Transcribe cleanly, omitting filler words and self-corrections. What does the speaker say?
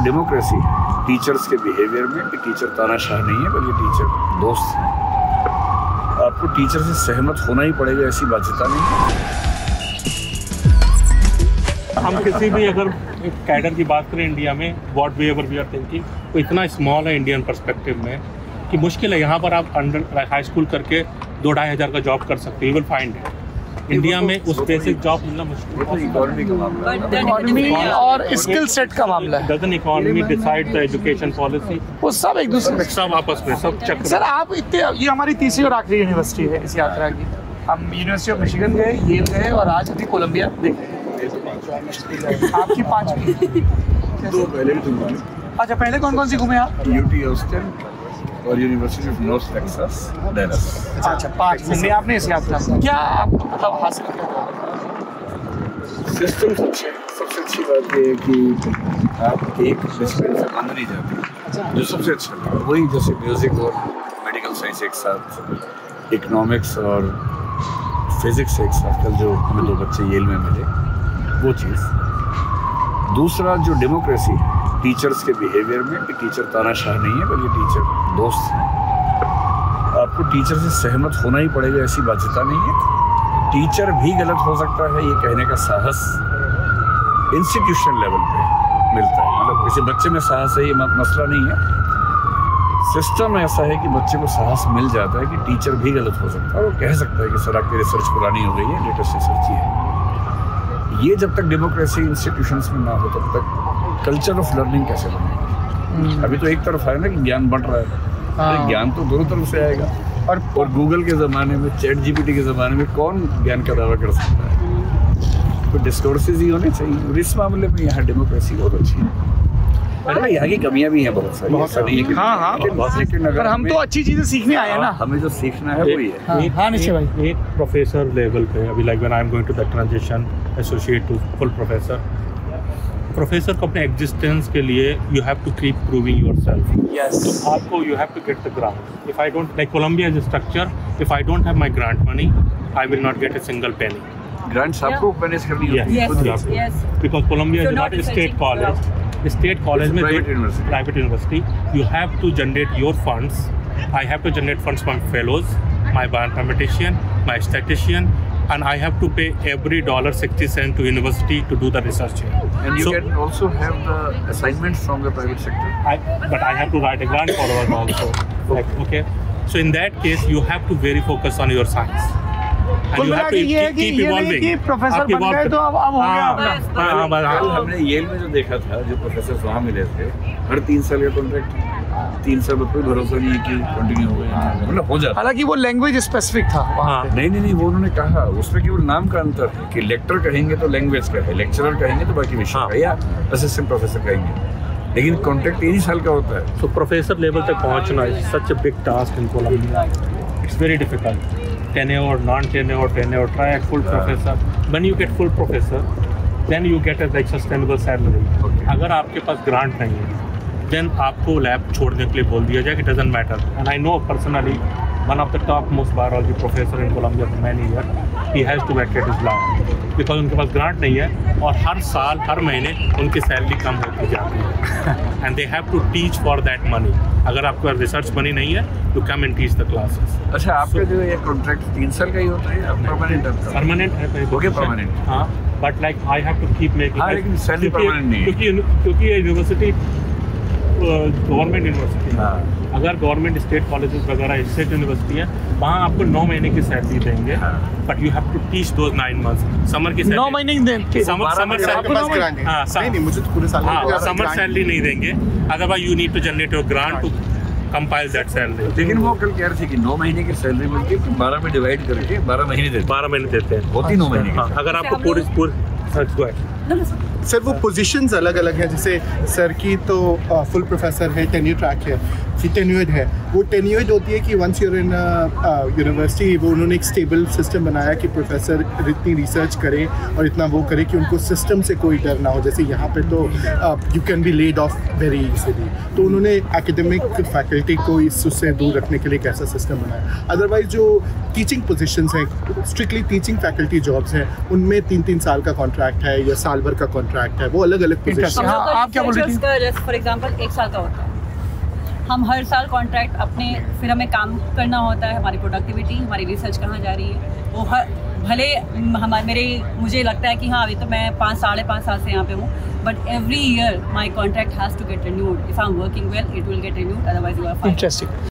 Democracy teachers के behaviour में कि टीचर तानाशाह नहीं है बल्कि टीचर दोस्त है। आपको टीचर से सहमत होना ही पड़ेगा ऐसी बाध्यता नहीं है। हम किसी भी अगर कैडर की बात करें इंडिया में, what we ever we are thinking, तो इतना स्मॉल है इंडियन पर्सपेक्टिव में कि मुश्किल है। यहाँ पर आप अंडर हाई स्कूल करके 2-2.5 हज़ार का जॉब कर सकते हो, you will find it. India में उस बेसिक जॉब मिलना मुश्किल है। इकोनॉमी और स्किल सेट का मामला है। Doesn't economy decide the education policy, वो सब एक दूसरे सब आपस में सब चक्कर। सर आप इतने, ये हमारी तीसरी और आखिरी यूनिवर्सिटी है इस यात्रा की। हम यूनिवर्सिटी ऑफ मिशिगन गए, येल गए और आज अभी कोलंबिया देखे। आपकी 5वीं? 2 पहले भी घूमे। अच्छा, पहले कौन कौन सी घूमे आप? यूटी ऑस्टिन और university of north Texas Dallas. अच्छा, 5 घूमे आपने इस यात्रा में। क्या आपको मतलब हासिल किया? सिस्टम सबसे अच्छी बात ये है कि आप एक डिसिप्लिन से बंद नहीं जाते, जो सबसे अच्छा लगा वही, जैसे म्यूज़िक और मेडिकल साइंस एक साथ, इकोनॉमिक्स और फिज़िक्स एक साथ, कल जो हमें 2 बच्चे येल में मिले वो चीज़। दूसरा जो डेमोक्रेसी टीचर्स के बिहेवियर में कि टीचर तानाशाह नहीं है बल्कि टीचर दोस्त है। आपको टीचर से सहमत होना ही पड़ेगा ऐसी बाध्यता नहीं है। टीचर भी गलत हो सकता है, ये कहने का साहस इंस्टीट्यूशन लेवल पे मिलता है। मतलब किसी बच्चे में साहस है ये मसला नहीं है, सिस्टम ऐसा है कि बच्चे को साहस मिल जाता है कि टीचर भी गलत हो सकता है। वो कह सकता है कि सर आपकी रिसर्च पुरानी हो गई है, लेटेस्ट रिसर्च ही है। ये जब तक डेमोक्रेसी इंस्टीट्यूशंस में ना हो तब तक कल्चर ऑफ लर्निंग कैसे बनेगा? अभी तो एक तरफ है ना कि ज्ञान बढ़ रहा है, ज्ञान तो दोनों तरफ से आएगा। और गूगल के ज़माने में, चैट जीपीटी के ज़माने में कौन ज्ञान का दावा कर सकता है? तो डिस्कोर्सेज ही होने चाहिए। इस मामले में यहाँ डेमोक्रेसी बहुत अच्छी है। यहाँ की कमियाँ भी हैं बहुत सारी, ऐसा नहीं है कि हाँ, लेकिन अगर हम तो अच्छी चीज़ें सीखने आए हैं ना। हमें जो सीखना है वही है। हाँ निश्चय भाई। एक प्रोफेसर लेवल पे अभी, like when I am going to the transition associate to full professor को अपने एग्जिस्टेंस के लिए you have to keep proving yourself. Yes, आपको you have to get the grant. If I don't, like Columbia is structure, if I don't have my grant money I will not get a single penny. Grants आपको manage करनी होती है because Columbia is not a state college. State college में private university, you have to generate your funds. I have to generate funds from fellows, my mathematician, my statistician, and I have to pay every $60 to university to do the research here. And you can also have the assignments from the private sector. But I have to write a grant for us also. Like, okay, so in that case you have to very focus on your science. कुल मिला के ये है कि ये नहीं कि professor बन गए तो अब हो गया अपना। हमने येल में जो देखा था, जो प्रोफेसर वहाँ मिले थे, हर 3 साल का कॉन्ट्रैक्ट, 3 साल कोई भरोसा नहीं है कि कंटिन्यू हो गया, मतलब हो जाता। हालांकि वो लैंग्वेज स्पेसिफिक था वहाँ पे। नहीं, वो उन्होंने कहा उसमें केवल नाम का अंतर है कि लेक्टर कहेंगे तो लैंग्वेज का है, लेक्चरर कहेंगे तो बाकी विषय का, या असिस्टेंट प्रोफेसर कहेंगे, लेकिन कॉन्ट्रैक्ट 3 साल का होता है। तो प्रोफेसर लेवल तक पहुँचना is such a big task in Columbia. It's very difficult. tenure, non-tenure, try at full professor. When you get full professor, then you get a like sustainable salary. अगर आपके पास grant नहीं है, then आपको lab छोड़ने के लिए बोल दिया जाए कि doesn't matter. And I know personally one of the top most biology professor in Colombia for many years, he has to vacate his lab because उनके पास ग्रांट नहीं है और हर साल हर महीने उनकी सैलरी कम होती जाती है। And they have to teach for that money. अगर आपके पास रिसर्च मनी नहीं है to come and teach the classes. अच्छा, आपका जो ये कॉन्ट्रैक्ट 3 साल का ही होता है, परमानेंट है? परमानेंट है। Okay, permanent. हाँ, but like I have to keep making. हाँ, लेकिन सैलरी परमानेंट नहीं है क्योंकि ये यूनिवर्सिटी गवर्नमेंट यूनिवर्सिटी है। अगर गवर्नमेंट स्टेट कॉलेजेस वगैरह स्टेट यूनिवर्सिटी है, वहाँ आपको 9 महीने की सैलरी देंगे, but you have to teach those 9 months. Summer की 9 महीने देंगे, समर सैलरी नहीं देंगे, otherwise you need to generate your grant to compile that salary. लेकिन वो कल कह रहे थे कि 9 महीने की सैलरी मिलती है, 12 में डिवाइड करके 12 महीने देते हैं, होती 9 महीने। अगर आपको पूरी सर वो पोजीशंस अलग अलग हैं, जैसे सर की तो फुल प्रोफेसर है, टेन्यूर ट्रैक है, टेन्यूर्ड है। वो टेन्यूर्ड होती है कि वंस यूर इन यूनिवर्सिटी, वो उन्होंने एक स्टेबल सिस्टम बनाया कि प्रोफेसर इतनी रिसर्च करें और इतना वो करें कि उनको सिस्टम से कोई डर ना हो। जैसे यहाँ पे तो you can be laid off very easily, तो उन्होंने एकेडमिक फैकल्टी को इससे दूर रखने के लिए एक ऐसा सिस्टम बनाया। अदरवाइज जो टीचिंग पोजीशंस हैं, स्ट्रिक्टली टीचिंग फैकल्टी जॉब्स हैं, उनमें 3-3 साल का कॉन्ट्रैक्ट है या साल भर का कॉन्ट्रैक्ट कॉन्ट्रैक्ट है, वो अलग अलग पोजीशन। हाँ, आप क्या बोल रही थी? फॉर एग्जांपल 1 साल का होता है, हम हर साल कॉन्ट्रैक्ट अपने, फिर हमें काम करना होता है, हमारी प्रोडक्टिविटी, हमारी रिसर्च कहाँ जा रही है, वो भले मुझे लगता है कि हाँ अभी तो मैं 5-5.5 साल से यहाँ पे हूँ, but every year my contract has to get renewed. If I am working well it will get renewed, otherwise you are fine. Interesting.